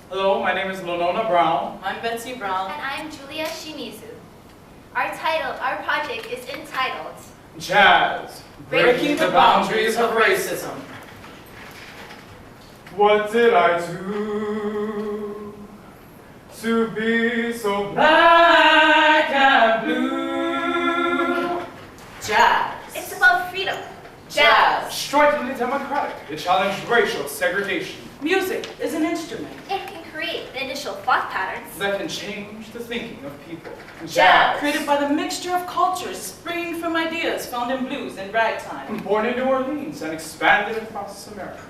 Hello, my name is Lonona Brown. I'm Betsy Brown. And I'm Julia Shimizu. Our project is entitled Jazz, Breaking the Boundaries of Racism. What did I do to be so black and blue? Jazz. It's about freedom. Jazz. Strikingly democratic, it challenged racial segregation. Music is an instrument. It can create the initial thought patterns That can change the thinking of people. Jazz. Created by the mixture of cultures springing from ideas found in blues and ragtime. Born in New Orleans and expanded across America.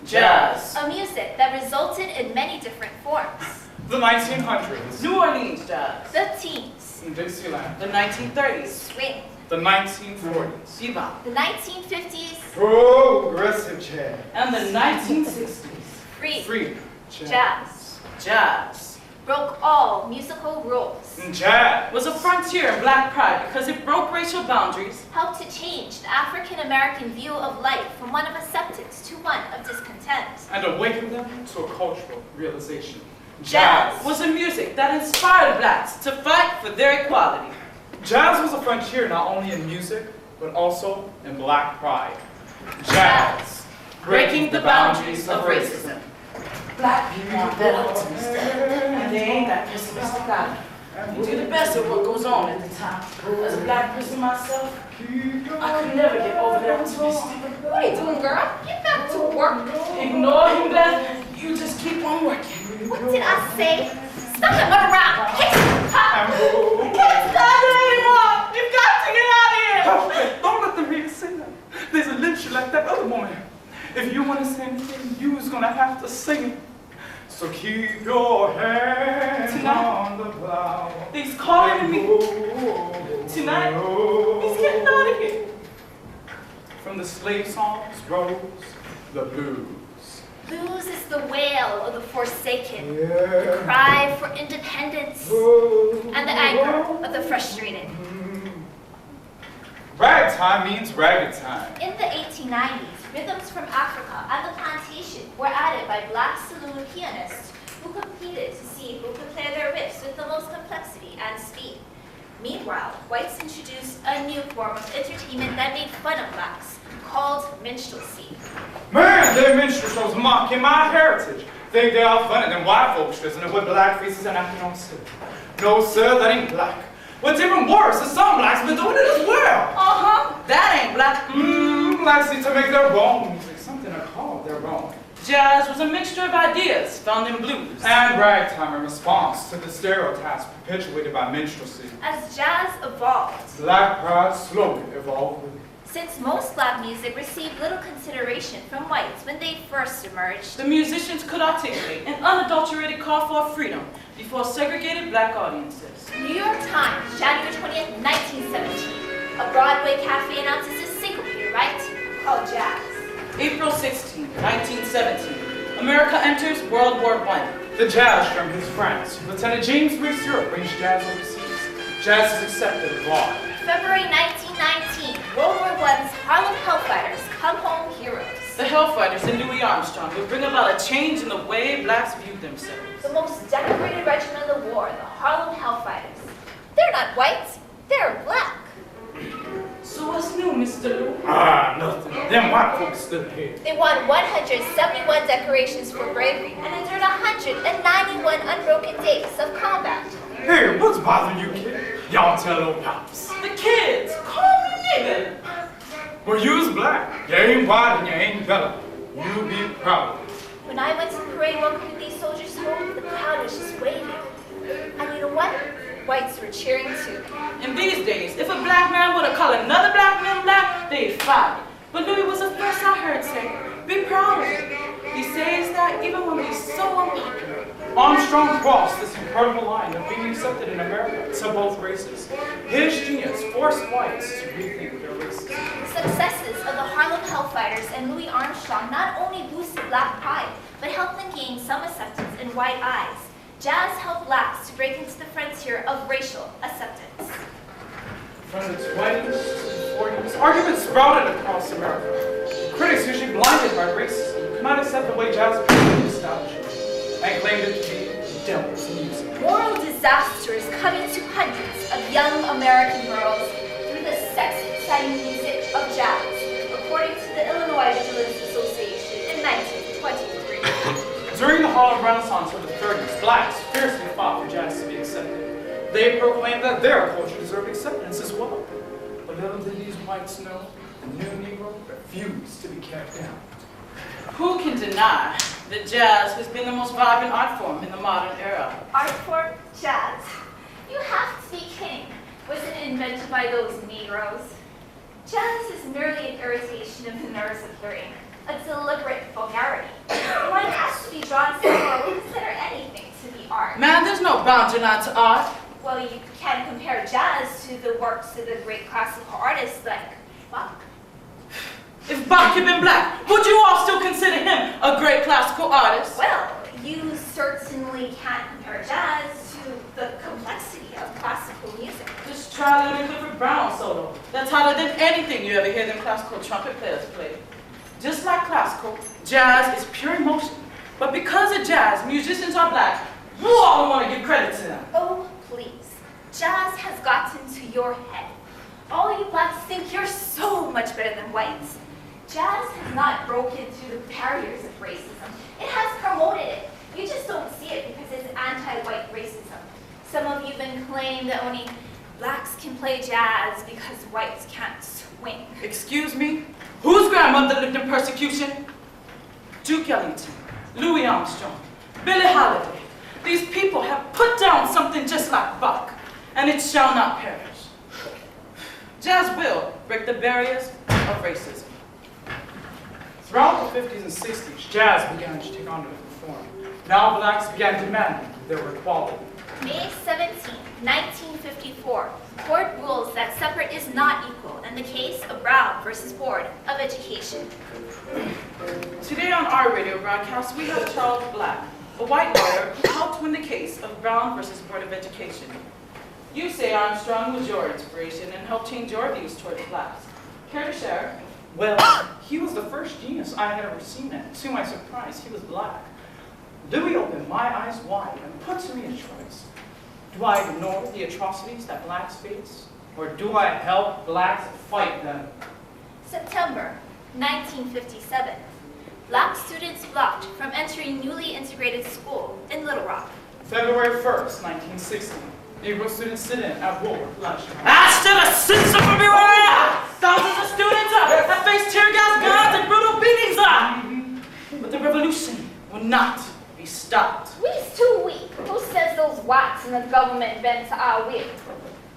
Jazz. A music that resulted in many different forms. The 1900s. New Orleans jazz. The teens. Dixieland. The 1930s. Swing. The 1940s. Bebop. The 1950s. Progressive jazz. And the 1960s. Free. Jazz. Jazz. Broke all musical rules. Jazz Was a frontier in black pride because it broke racial boundaries. Helped to change the African American view of life from one of acceptance to one of discontent. and awakened them to a cultural realization. Jazz was a music that inspired blacks to fight for their equality. Jazz was a frontier not only in music, but also in black pride. Jazz, Breaking the boundaries of racism. Black people are that optimistic, and they ain't that pessimistic either. You do the best of what goes on at the time. As a black person myself, I could never get over that optimistic. What are you doing, girl? Get back to work. Ignore him, Beth. You just keep on working. What did I say? Stop and run around. Hey, stop. I can't stand it anymore. You've got to get out of here. Don't let them hear you sing that. There's a lynch like that other woman. If you want to say anything, you's gonna have to sing it. So keep your hands on the plow. He's calling me tonight. He's getting out of here. From the slave songs rose the blues. Blues is the wail of the forsaken, the cry for independence, and the anger of the frustrated. Ragtime means ragged time. In the 1890s, rhythms from Africa and the plantation were added by black saloon pianists who competed to see who could play their riffs with the most complexity and speed. Meanwhile, whites introduced a new form of entertainment that made fun of blacks, called minstrelsy. Man, them minstrel shows mocking my heritage. Think they are funny than white folks visiting with black faces and acting on stage. No, sir, that ain't black. What's even worse is some blacks been doing it as well. That ain't black. Blacks need to make their own music, something to call their own. Jazz was a mixture of ideas found in blues. And ragtime in response to the stereotypes perpetuated by minstrelsy. As jazz evolved, Black pride slowly evolved with it. since most black music received little consideration from whites when they first emerged, The musicians could articulate an unadulterated call for freedom before segregated black audiences. New York Times, January 20th, 1917. A Broadway cafe announces a syncopated right called jazz. April 16, 1917. America enters World War I. The jazz from his friends. Lieutenant James Reese Europe brings jazz overseas. Jazz is accepted abroad. February 1919, World War I's Harlem Hellfighters come home heroes. The Hellfighters and Louis Armstrong would bring about a change in the way blacks viewed themselves. The most decorated regiment of the war, the Harlem Hellfighters. They're not white, they're black. So what's new, Mr. Lou? Nothing. Them white folks still here. They won 171 decorations for bravery and endured 191 unbroken days of combat. Hey, what's bothering you, kid? Y'all tell old pops. The kids, call me nigga. Well, you's black. You ain't white and you ain't yellow. You be proud. When I went to the parade welcoming these soldiers home, the crowd was just waving. And you know what? Whites were cheering too. In these days, if a black man would have called another black man black, they'd fight. But Louis was the first I heard say, be proud of it. He says that even when we're so unpopular. Armstrong crossed this incredible line of being accepted in America to both races. His genius forced whites to rethink their races. The successes of the Harlem Hellfighters and Louis Armstrong not only boosted black pride, but helped them gain some acceptance in white eyes. Jazz helped blacks to break into the frontier of racial acceptance. From the 20s to the 40s, arguments sprouted across America. Critics, usually blinded by racism, could not accept the way jazz was established and claimed proclaimed it to be the devil's music. Moral disasters coming to hundreds of young American girls through the sex-exciting music of jazz, according to the Illinois Vigilance Association in 1923. During the Harlem Renaissance of the 30s, blacks fiercely fought for jazz to be accepted. They proclaimed that their culture deserved acceptance as well. But little did these whites know, the new Negro refused to be kept down. Who can deny that jazz has been the most vibrant art form in the modern era? Art form, jazz. You have to be kidding. Wasn't it invented by those Negroes? Jazz is merely an irritation of the nerves of hearing, a deliberate vulgarity. One has to be drawn somewhere we consider anything to be art. Man, there's no boundary line to art. Well, you can compare jazz to the works of the great classical artists like Bach. If Bach had been black, would you all still consider him a great classical artist? Well, you certainly can't compare jazz to the complexity of classical music. Just try Leonard Clifford Brown solo. That's harder than anything you ever hear them classical trumpet players play. Just like classical, jazz is pure emotion. But because of jazz, musicians are black, you all don't want to give credit to them. Oh, please. Jazz has gotten to your head. All you blacks think you're so much better than whites. Jazz has not broken through the barriers of racism. It has promoted it. You just don't see it because it's anti-white racism. Some of you even claim that only blacks can play jazz because whites can't swing. Excuse me? Whose grandmother lived in persecution? Duke Ellington, Louis Armstrong, Billie Holiday. These people have put down something just like Bach, and it shall not perish. Jazz will break the barriers of racism. Throughout the 50s and 60s, jazz began to take on different form. Now blacks began demanding their equality. May 17, 1954, court rules that separate is not equal in the case of Brown versus Board of Education. Today on our radio broadcast, we have Charles Black, a white lawyer who helped win the case of Brown versus Board of Education. You say Armstrong was your inspiration and helped change your views towards blacks. Care to share? Well, he was the first genius I had ever seen, and to my surprise, he was black. Louis opened my eyes wide and put to me a choice. Do I ignore the atrocities that blacks face, or do I help blacks fight them? September 1957, black students blocked from entering newly integrated school in Little Rock. February 1st, 1960, Negro students sit in at Woolworth lunchtime. Hasta la censor from everywhere! Thousands of students have faced tear gas guns and brutal beatings. But the revolution will not be stopped. We's too weak. Who says those whites in the government bend to our will?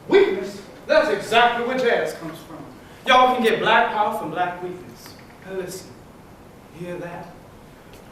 Weakness? That's exactly where jazz comes from. Y'all can get black power from black weakness. Now listen, you hear that?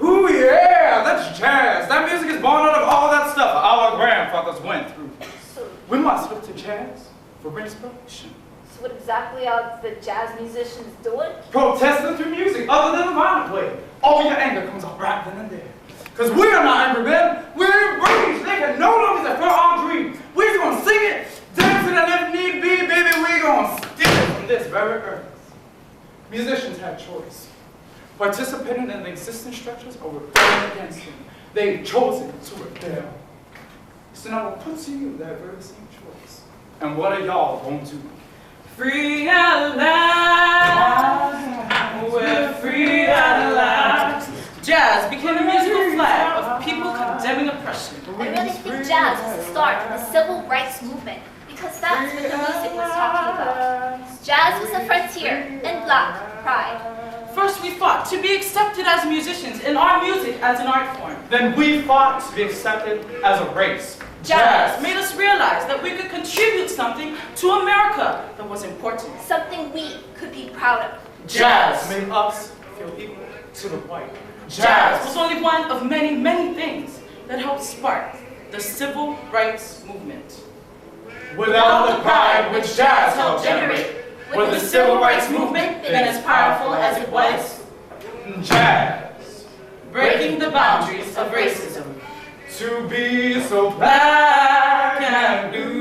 Ooh yeah, that's jazz. That music is born out of all that stuff our grandfathers went through. So, We must look to jazz for inspiration. so what exactly are the jazz musicians doing? Protesting through music other than the violent way. All your anger comes out right then and there. Because we are not angry men, we're enraged. They can no longer defer our dreams. We're just gonna sing it, dance it, and if need be, baby, we're gonna steal it from this very earth. Musicians have choice. Participating in the existing structures or rebelling against them. They've chosen to rebel. So now we'll put to you that very same choice. And what are y'all going to do? Free at last, we're free at last. Jazz became a musical flag of people condemning oppression. I really think jazz was the start of the civil rights movement because that's what the music was talking about. Jazz was a frontier and black pride. First, we fought to be accepted as musicians and our music as an art form. Then we fought to be accepted as a race. Jazz made us realize that we could contribute something to America that was important. Something we could be proud of. Jazz Made us feel equal to the white. Jazz was only one of many, many things that helped spark the civil rights movement. Without the pride which jazz helped generate, Would the civil rights movement been as powerful as it was? Jazz. Breaking the boundaries of racism. To be so black and blue.